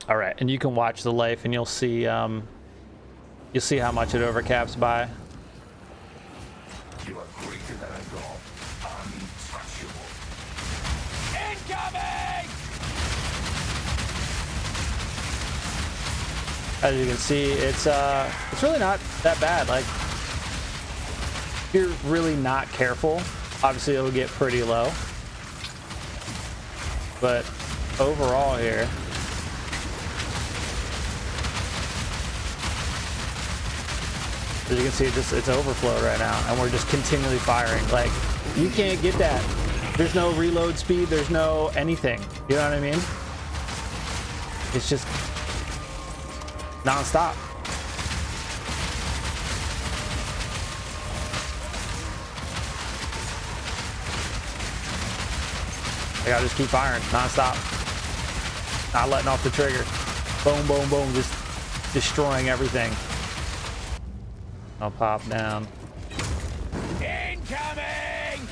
All right, and you can watch the life, and you'll see how much it overcaps by. You are greater than a god, untouchable. Incoming! As you can see, it's really not that bad. Like, if you're really not careful, obviously it'll get pretty low. But overall here, as you can see, it's overflow right now, and we're just continually firing. Like, you can't get that. There's no reload speed. There's no anything. You know what I mean? It's just non-stop. I gotta just keep firing non-stop. Not letting off the trigger. Boom, boom, boom. Just destroying everything. I'll pop down. Incoming!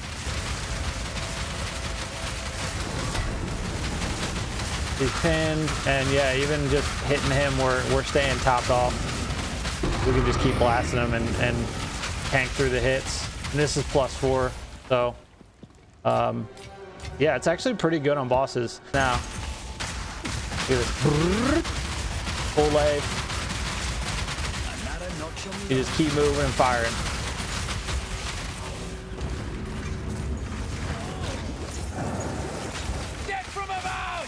He's pinned, and yeah, even just hitting him, we're staying topped off. We can just keep blasting him and tank through the hits. And this is +4, so yeah, it's actually pretty good on bosses. Now, look at this. Full life. You just keep moving and firing. Get from about!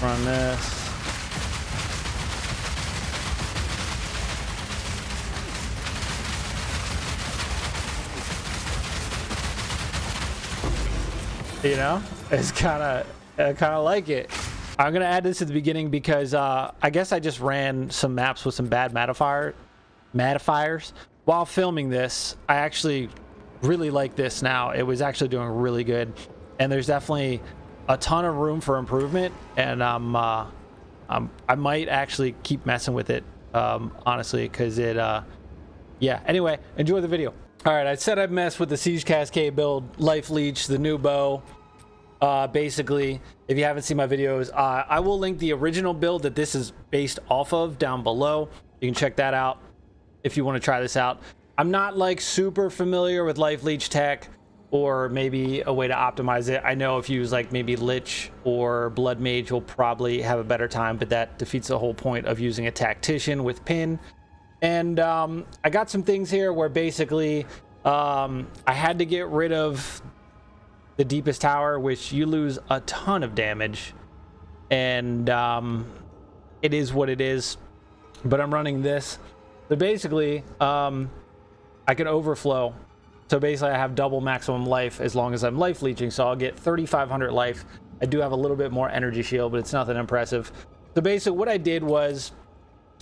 Run this. You know, it's kind of like it. I'm gonna add this at the beginning because I guess I just ran some maps with some bad matifiers while filming this. I actually really like this now. It was actually doing really good, and there's definitely a ton of room for improvement. And I might actually keep messing with it, honestly, because it yeah. Anyway, enjoy the video. All right, I said I'd mess with the Siege Cascade build, Life Leech, the new bow. Basically, if you haven't seen my videos, I will link the original build that this is based off of down below. You can check that out if you want to try this out. I'm not like super familiar with Life Leech tech or maybe a way to optimize it. I know if you use like maybe Lich or Blood Mage, you'll probably have a better time, but that defeats the whole point of using a tactician with pin. And I got some things here where basically I had to get rid of the deepest tower, which you lose a ton of damage, and it is what it is. But I'm running this, so basically I can overflow. So basically I have double maximum life as long as I'm life leeching, so I'll get 3,500 life. I do have a little bit more energy shield, but it's nothing impressive. So basically what I did was,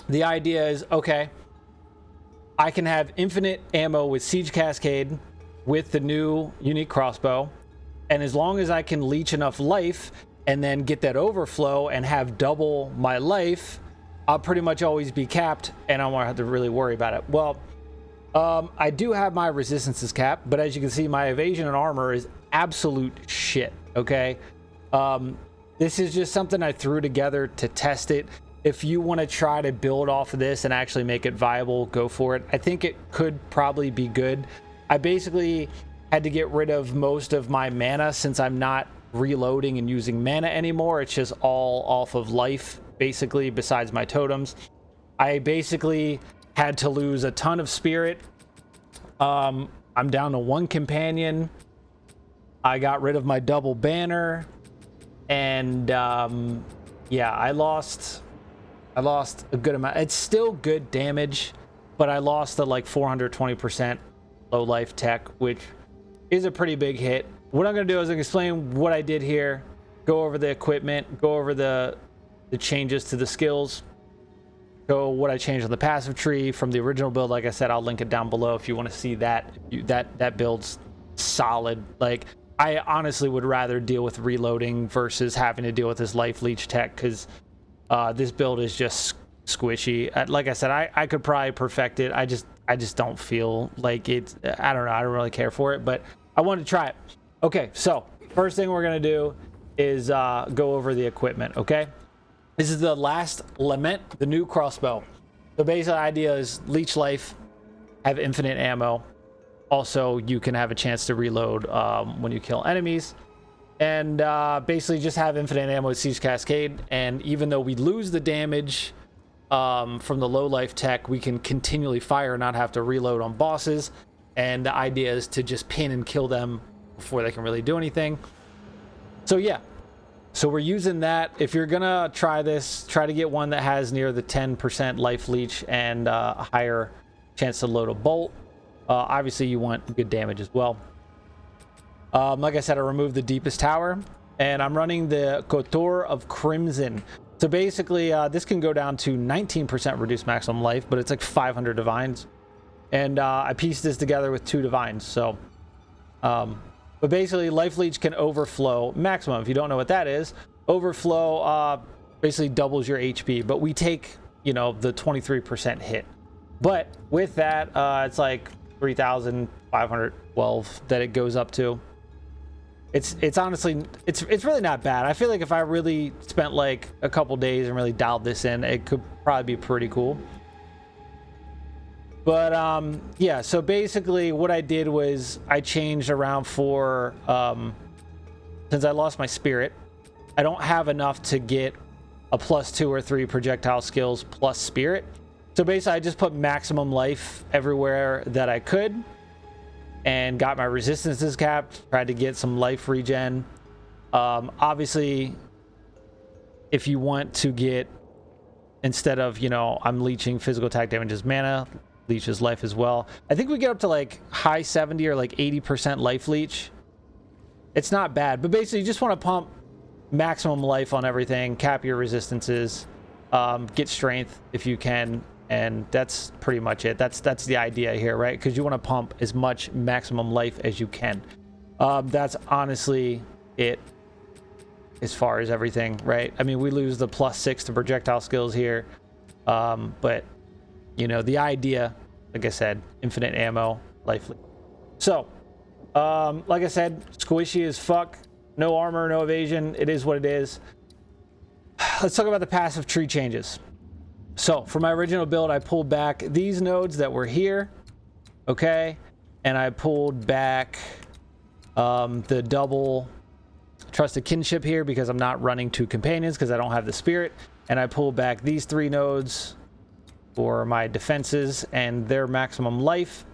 the idea is, okay, I can have infinite ammo with Siege Cascade with the new unique crossbow, and as long as I can leech enough life and then get that overflow and have double my life, I'll pretty much always be capped and I won't have to really worry about it. Well, I do have my resistances capped, but as you can see, my evasion and armor is absolute shit, okay? This is just something I threw together to test it. If you want to try to build off of this and actually make it viable, go for it. I think it could probably be good. I basically had to get rid of most of my mana since I'm not reloading and using mana anymore. It's just all off of life, basically, besides my totems. I basically had to lose a ton of spirit. I'm down to 1 companion. I got rid of my double banner. And yeah, I lost a good amount. It's still good damage, but I lost the like 420% low life tech, which is a pretty big hit. What I'm gonna do is explain what I did here, go over the equipment, go over the changes to the skills, go what I changed on the passive tree from the original build. Like I said, I'll link it down below if you want to see that. That build's solid. Like, I honestly would rather deal with reloading versus having to deal with this life leech tech, because this build is just squishy. Like I said, I could probably perfect it. I just don't feel like it's, I don't know, I don't really care for it, but I wanted to try it. Okay, so first thing we're going to do is go over the equipment, okay? This is the last Lament, the new crossbow. The basic idea is leech life, have infinite ammo. Also, you can have a chance to reload when you kill enemies. And basically just have infinite ammo with Siege Cascade. And even though we lose the damage from the low life tech, we can continually fire and not have to reload on bosses. And the idea is to just pin and kill them before they can really do anything. So yeah, so we're using that. If you're gonna try this, try to get one that has near the 10% life leech and a higher chance to load a bolt. Obviously you want good damage as well. Like I said, I removed the deepest tower, and I'm running the Couture of Crimson. So basically this can go down to 19% reduced maximum life, but it's like 500 divines. And I pieced this together with 2 divines. So but basically life leech can overflow maximum. If you don't know what that is, overflow basically doubles your HP, but we take, you know, the 23% hit. But with that, it's like 3,512 that it goes up to. It's honestly, it's really not bad. I feel like if I really spent like a couple days and really dialed this in, it could probably be pretty cool. But yeah, so basically what I did was I changed around for since I lost my spirit, I don't have enough to get a +2 or 3 projectile skills plus spirit. So basically I just put maximum life everywhere that I could and got my resistances capped, tried to get some life regen. Obviously if you want to get, instead of, you know, I'm leeching physical attack damage as mana, leeches life as well. I think we get up to like high 70 or like 80% life leech. It's not bad, but basically you just want to pump maximum life on everything, cap your resistances, get strength if you can, and that's pretty much it. That's the idea here, right? Because you want to pump as much maximum life as you can. That's honestly it as far as everything, right? I mean, we lose the +6 to projectile skills here, but you know, the idea, like I said, infinite ammo, life leech. So like I said, squishy as fuck, no armor, no evasion. It is what it is. Let's talk about the passive tree changes. So for my original build, I pulled back these nodes that were here, okay, and I pulled back the double trusted kinship here because I'm not running 2 companions because I don't have the spirit, and I pulled back these 3 nodes for my defenses and their maximum life.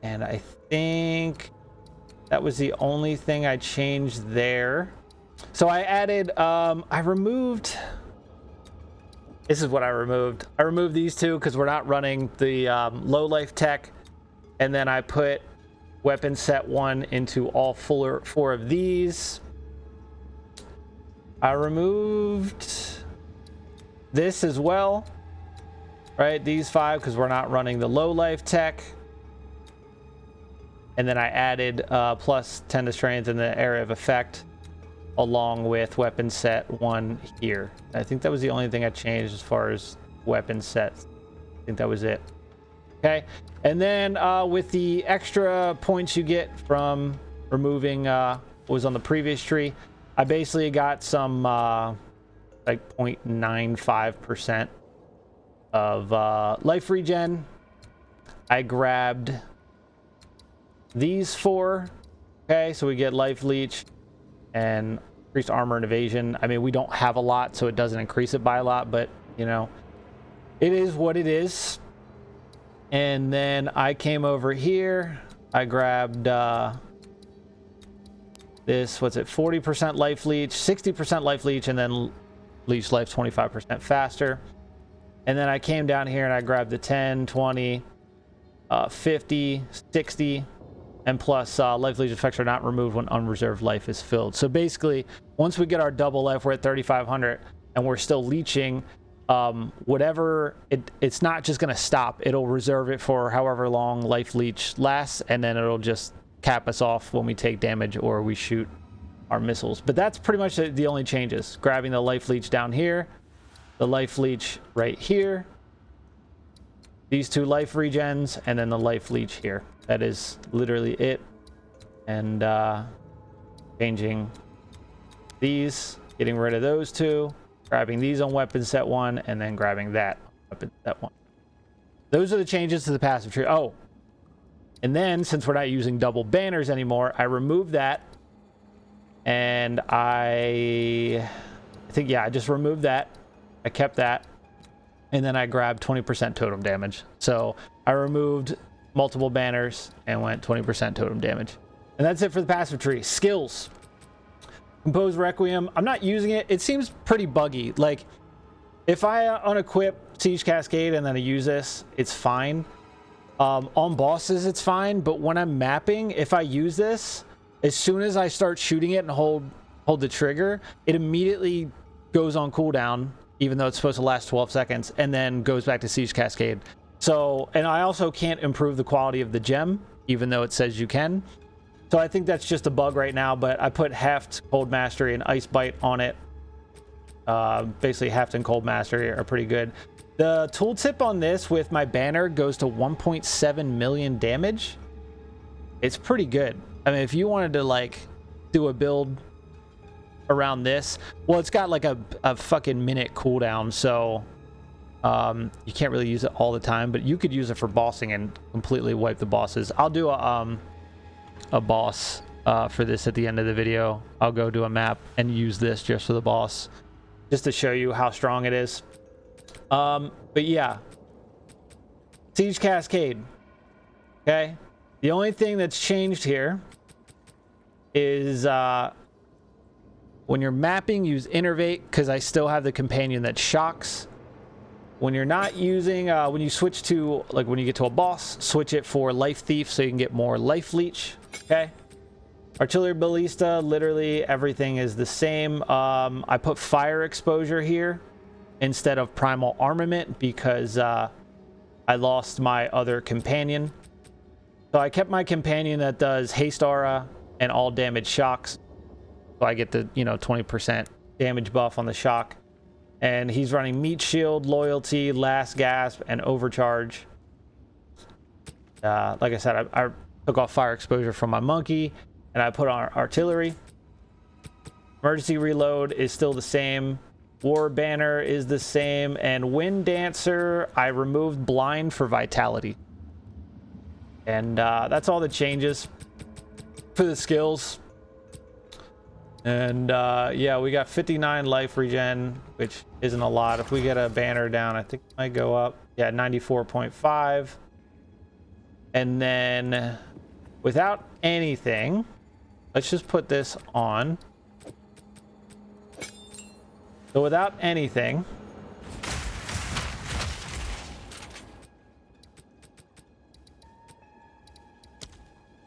And I think that was the only thing I changed there. So I added I removed, this is what I removed these 2 because we're not running the low life tech, and then I put weapon set 1 into all 4 of these. I removed this as well, right? These 5 because we're not running the low life tech. And then I added +10 to strength in the area of effect along with weapon set 1 here. I think that was the only thing I changed as far as weapon sets. I think that was it. Okay, and then with the extra points you get from removing what was on the previous tree, I basically got some like 0.95% of life regen. I grabbed these 4, okay, so we get life leech and increased armor and evasion. I mean, we don't have a lot, so it doesn't increase it by a lot, but you know, it is what it is. And then I came over here, I grabbed this, what's it, 40% life leech, 60% life leech, and then leech life 25% faster. And then I came down here and I grabbed the 10, 20, 50, 60, and plus life leech effects are not removed when unreserved life is filled. So basically, once we get our double life, we're at 3,500, and we're still leeching. Whatever, it's not just going to stop. It'll reserve it for however long life leech lasts, and then it'll just cap us off when we take damage or we shoot our missiles. But that's pretty much the only changes. Grabbing the life leech down here, the life leech right here, these 2 life regens, and then the life leech here. That is literally it. And changing these, getting rid of those two, grabbing these on weapon set 1, and then grabbing that on weapon set 1. Those are the changes to the passive tree. Oh, and then since we're not using double banners anymore, I removed that, and I think, yeah, I just removed that. I kept that, and then I grabbed 20% totem damage. So I removed multiple banners and went 20% totem damage. And that's it for the passive tree. Skills. Compose Requiem. I'm not using it. It seems pretty buggy. Like, if I unequip Siege Cascade and then I use this, it's fine. On bosses, it's fine. But when I'm mapping, if I use this, as soon as I start shooting it and hold the trigger, it immediately goes on cooldown, even though it's supposed to last 12 seconds, and then goes back to Siege Cascade. So, and I also can't improve the quality of the gem, even though it says you can. So I think that's just a bug right now, but I put Heft, Cold Mastery, and Ice Bite on it. Basically, Heft and Cold Mastery are pretty good. The tooltip on this with my banner goes to 1.7 million damage. It's pretty good. I mean, if you wanted to, like, do a build around this, well, it's got, like, a fucking minute cooldown, so you can't really use it all the time, but you could use it for bossing and completely wipe the bosses. I'll do a boss for this at the end of the video. I'll go do a map and use this just for the boss, just to show you how strong it is. But yeah, Siege Cascade. Okay, the only thing that's changed here is when you're mapping, use Innervate, because I still have the companion that shocks. When you're not using, when you switch to, like, when you get to a boss, switch it for Life Thief so you can get more Life Leech. Okay. Artillery Ballista, literally everything is the same. I put Fire Exposure here instead of Primal Armament because I lost my other companion. So I kept my companion that does Haste Aura and all damage shocks. So I get the, 20% damage buff on the shock. And he's running Meat Shield, Loyalty, Last Gasp, and Overcharge. Like I said, I took off Fire Exposure from my monkey, and I put on Artillery. Emergency Reload is still the same. War Banner is the same. And Wind Dancer, I removed Blind for Vitality. And that's all the changes for the skills. And yeah, we got 59 life regen, which isn't a lot. If we get a banner down, I think it might go up. Yeah, 94.5. And then without anything, let's just put this on. So without anything,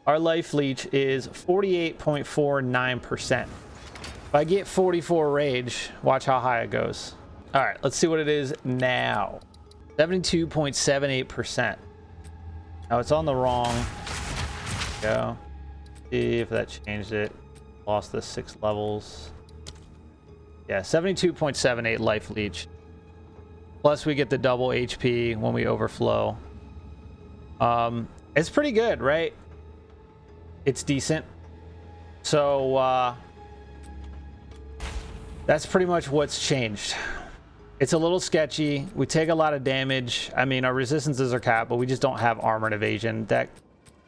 our life leech is 48.49%. If I get 44 rage, watch how high it goes. All right, let's see what it is now. 72.78%. Now it's on the wrong. Go. See if that changed it. Lost the 6 levels. Yeah, 72.78 life leech. Plus we get the double HP when we overflow. It's pretty good, right? It's decent. So that's pretty much what's changed. It's a little sketchy. We take a lot of damage. I mean, our resistances are capped, but we just don't have armor and evasion. That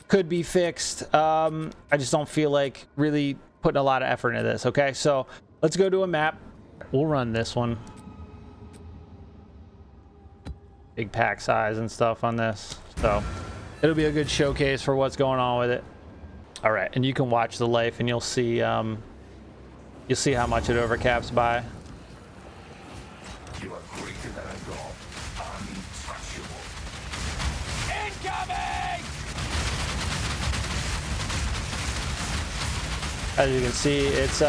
could be fixed. I just don't feel like really putting a lot of effort into this. Okay, so let's go to a map. We'll run this one. Big pack size and stuff on this. So it'll be a good showcase for what's going on with it. All right, and you can watch the life and you'll see how much it overcaps by. You are greater than a god, untouchable. Incoming! As you can see, it's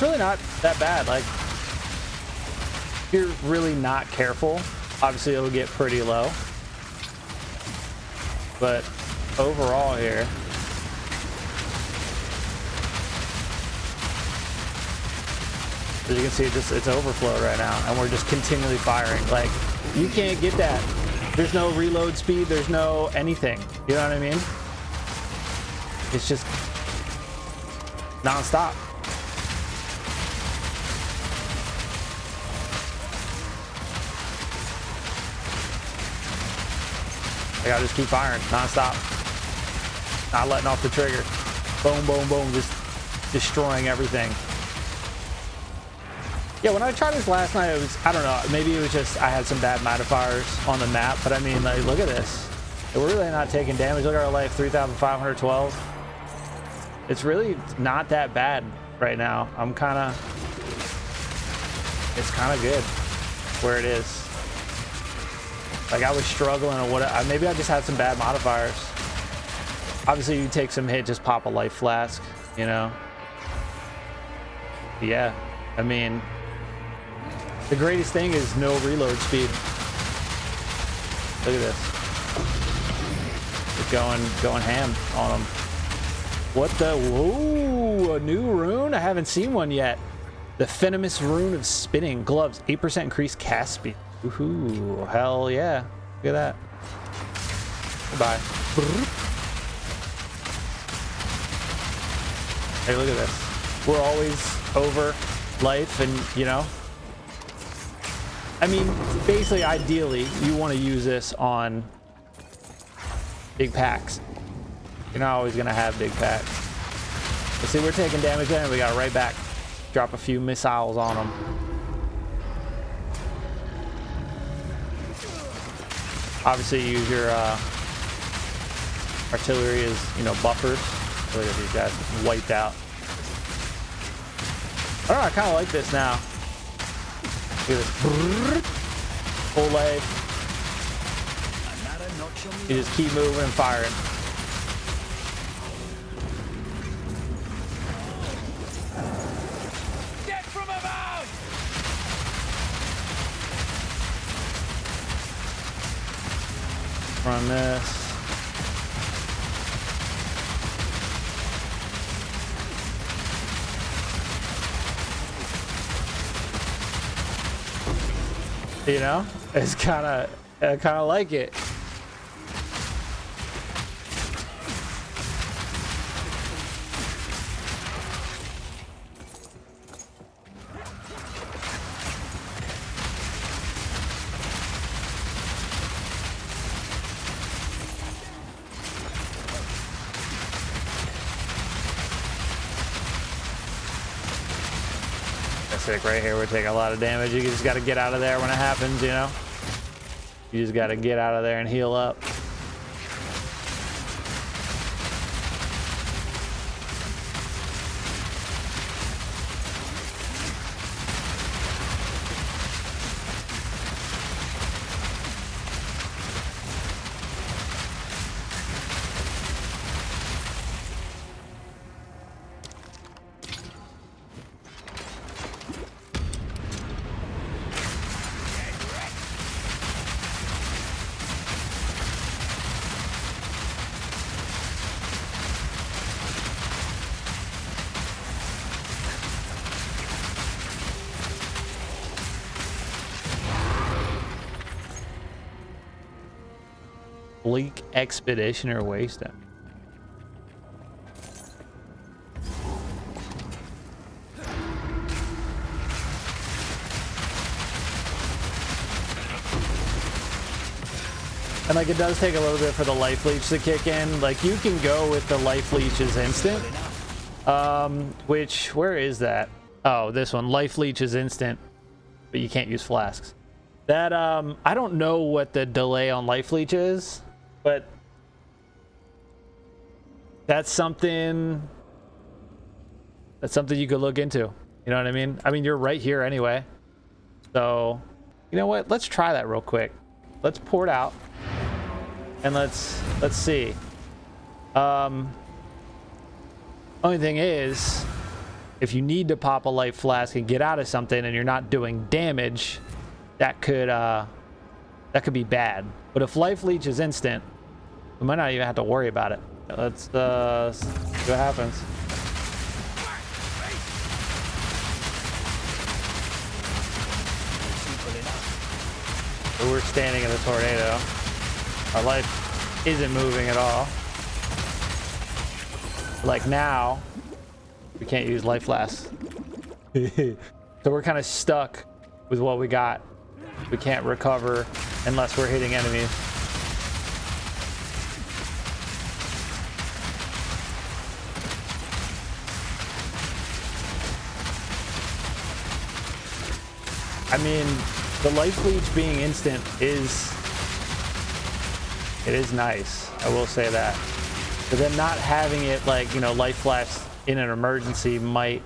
really not that bad. Like, if you're really not careful, obviously it'll get pretty low. But overall here, as you can see, it's overflow right now, and we're just continually firing. Like, you can't get that. There's no reload speed. There's no anything. You know what I mean? It's just non-stop. I gotta just keep firing non-stop. Not letting off the trigger. Boom, boom, boom, just destroying everything. Yeah, when I tried this last night, it was, I don't know, maybe it was just I had some bad modifiers on the map, but I mean, like, look at this. We're really not taking damage. Look at our life, 3,512. It's really not that bad right now. It's kind of good where it is. Like, I was struggling or what, maybe I just had some bad modifiers. Obviously, you take some hit, just pop a life flask, you know? Yeah, I mean, the greatest thing is no reload speed. Look at this. It's going ham on them. What the, whoa, a new rune? I haven't seen one yet. The Venomous Rune of Spinning. Gloves, 8% increased cast speed. Woohoo, hell yeah. Look at that. Goodbye. Hey, look at this. We're always over life and, you know. I mean, basically, ideally, you want to use this on big packs. You're not always going to have big packs. But see, we're taking damage there and we got it right back. Drop a few missiles on them. Obviously, use your artillery as, you know, buffers. Look at these guys wiped out. I don't know, I kind of like this now. Look at this. Full life. You just keep moving and firing. Get from about! Run this. You know, it's I kind of like it. Right here, we're taking a lot of damage. You just got to get out of there when it happens, you know? You just got to get out of there and heal up. Bleak Expeditioner Wasteland. And like, it does take a little bit for the life leech to kick in. Like, you can go with the life leech is instant. Which, where is that? Oh, this one. Life leech is instant, but you can't use flasks. That, I don't know what the delay on life leech is, but that's something you could look into. You know what I mean? I mean, you're right here anyway. So, you know what? Let's try that real quick. Let's pour it out and let's see. Only thing is, if you need to pop a life flask and get out of something and you're not doing damage, that could be bad. But if life leech is instant, we might not even have to worry about it. Let's see what happens. So we're standing in a tornado. Our life isn't moving at all. Like now, we We can't use life flasks. So we're kind of stuck with what we got. We can't recover unless we're hitting enemies. I mean, the life leech being instant is nice. I will say that. But then not having it, like, you know, life flash in an emergency might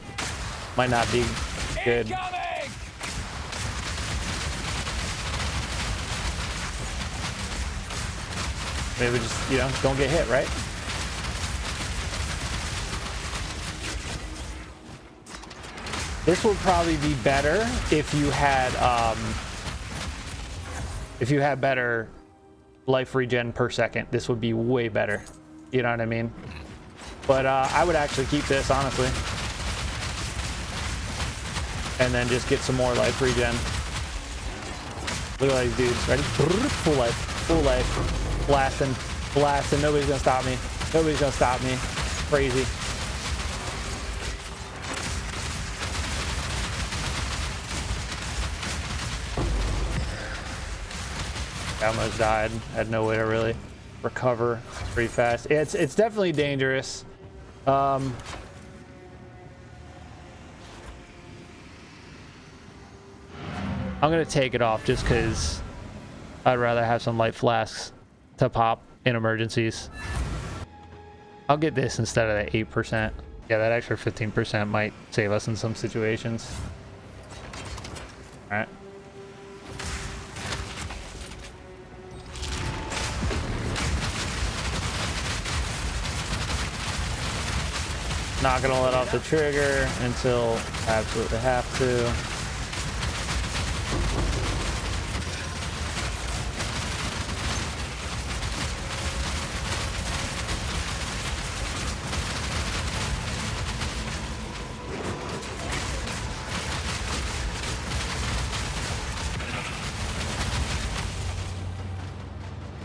not be good. Incoming! Maybe just, you know, don't get hit, right? This would probably be better if you had better life regen per second. This would be way better. You know what I mean? But I would actually keep this, honestly. And then just get some more life regen. Look at all these dudes. Ready? Full life. Full life. Blasting. Blasting. Nobody's gonna stop me. Nobody's gonna stop me. Crazy. I almost died. Had no way to really recover pretty fast. It's definitely dangerous. I'm gonna take it off just because I'd rather have some light flasks to pop in emergencies. I'll get this instead of that 8%. Yeah, that extra 15% might save us in some situations. All right. Not gonna let off the trigger until I absolutely have to.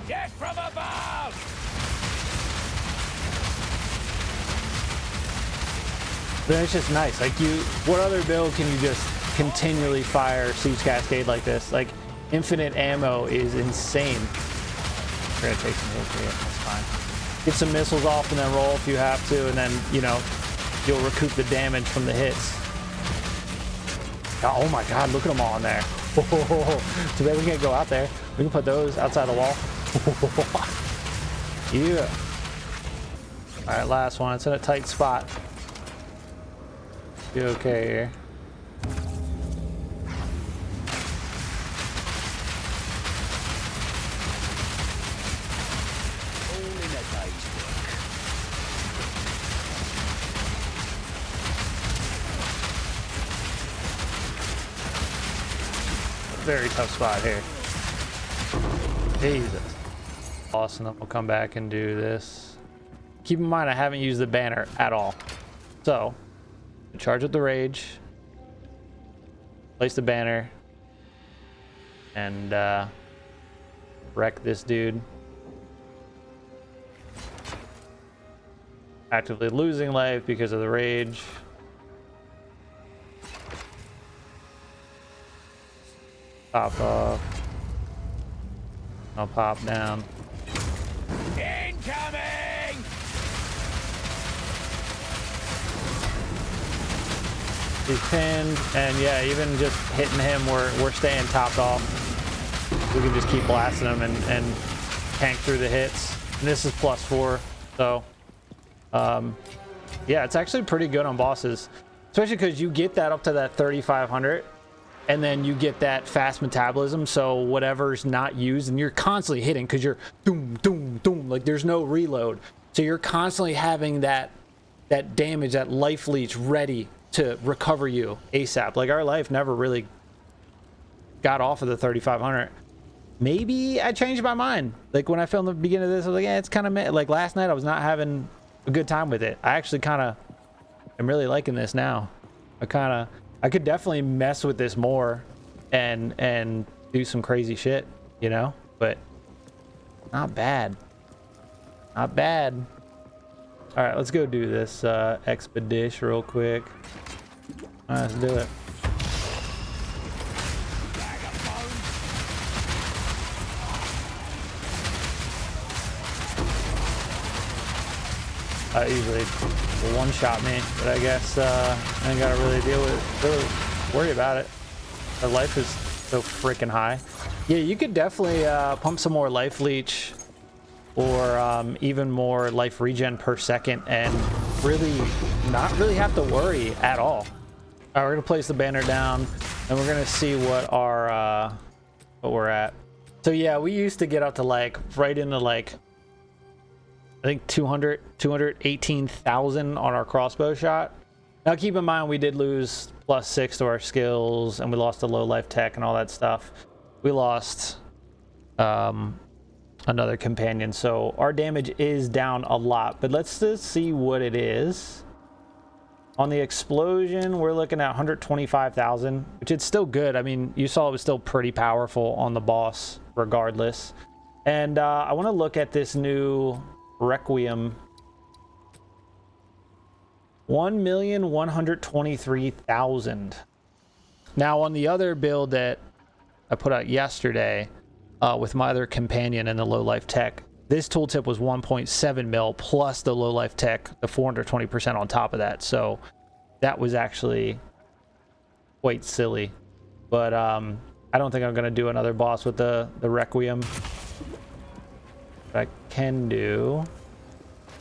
Get from above! But it's just nice. Like, what other build can you just continually fire Siege Cascade like this? Like, infinite ammo is insane. We're gonna take some hits here. That's fine. Get some missiles off and then roll if you have to, and then, you know, you'll recoup the damage from the hits. Oh my God, look at them all in there. Too bad we can't go out there. We can put those outside the wall. Yeah. All right, last one. It's in a tight spot. Be okay here. Very tough spot here. Jesus. Awesome. Then we'll come back and do this. Keep in mind, I haven't used the banner at all. So, charge up the rage, place the banner, and wreck this dude. Actively losing life because of the rage. Pop off. I'll pop down. Incoming! He's pinned, and yeah, even just hitting him, we're staying topped off. We can just keep blasting him and tank through the hits. And this is +4, so yeah, it's actually pretty good on bosses, especially because you get that up to that 3,500, and then you get that fast metabolism. So whatever's not used, and you're constantly hitting because you're doom, doom, doom. Like, there's no reload, so you're constantly having that damage, that life leech ready to recover you ASAP. Like, our life never really got off of the 3,500. Maybe I changed my mind. Like, when I filmed the beginning of this, I was like, yeah, it's kind of like last night I was not having a good time with it. I actually kind of am really liking this now. I could definitely mess with this more and do some crazy shit, you know? But not bad. Not bad. All right, let's go do this expedition real quick. All right, let's do it. Usually one-shot me, but I guess I ain't gotta really worry about it. The life is so freaking high. Yeah, you could definitely pump some more life leech or even more life regen per second and really not really have to worry at all. All right, we're gonna place the banner down and we're gonna see what our what we're at. So yeah, we used to get up to like right into like I think 218,000 on our crossbow shot. Now keep in mind we did lose +6 to our skills and we lost the low life tech and all that stuff. We lost another companion, so our damage is down a lot, but let's just see what it is. On the explosion, we're looking at 125,000, which is still good. I mean, you saw it was still pretty powerful on the boss regardless. And I want to look at this new Requiem. 1,123,000. Now on the other build that I put out yesterday with my other companion and the low life tech, this tooltip was 1.7 mil plus the low life tech, the 420% on top of that. So that was actually quite silly. But I don't think I'm going to do another boss with the Requiem. What I can do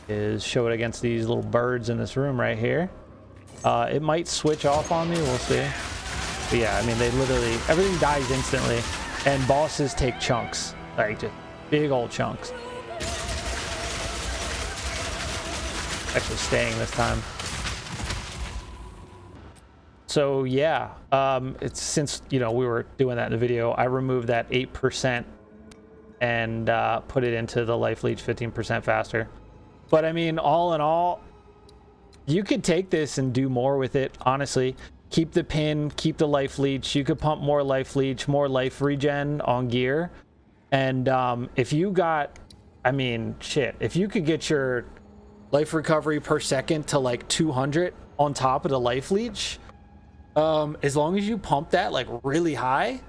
is show it against these little birds in this room right here. It might switch off on me, we'll see. But yeah, I mean, they literally, everything dies instantly, and bosses take chunks, like just big old chunks. Actually staying this time. So yeah, it's since, you know, we were doing that in the video, I removed that 8% and put it into the life leech 15% faster. But I mean, all in all, you could take this and do more with it, honestly. Keep the pin, keep the life leech. You could pump more life leech, more life regen on gear. And if you got, I mean, shit, if you could get your life recovery per second to like 200 on top of the life leech, as long as you pump that like really high,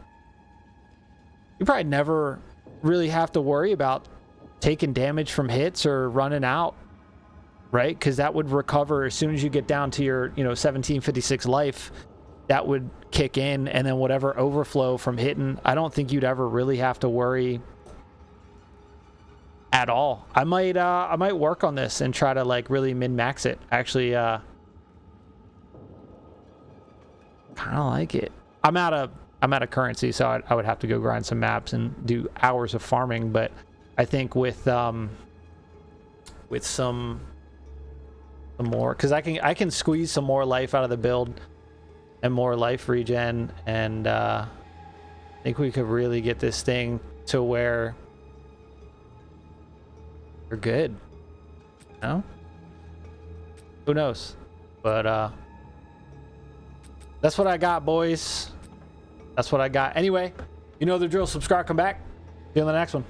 you probably never really have to worry about taking damage from hits or running out, right? Because that would recover as soon as you get down to your, you know, 1756 life. That would kick in, and then whatever overflow from hitting, I don't think you'd ever really have to worry at all. I might work on this and try to like really min-max it. Actually, kind of like it. I'm out of currency, so I would have to go grind some maps and do hours of farming. But I think with some more, because I can squeeze some more life out of the build and more life regen, and I think we could really get this thing to where we're good. No? Who knows? But that's what I got, boys. That's what I got. Anyway, you know the drill. Subscribe, come back. See you on the next one.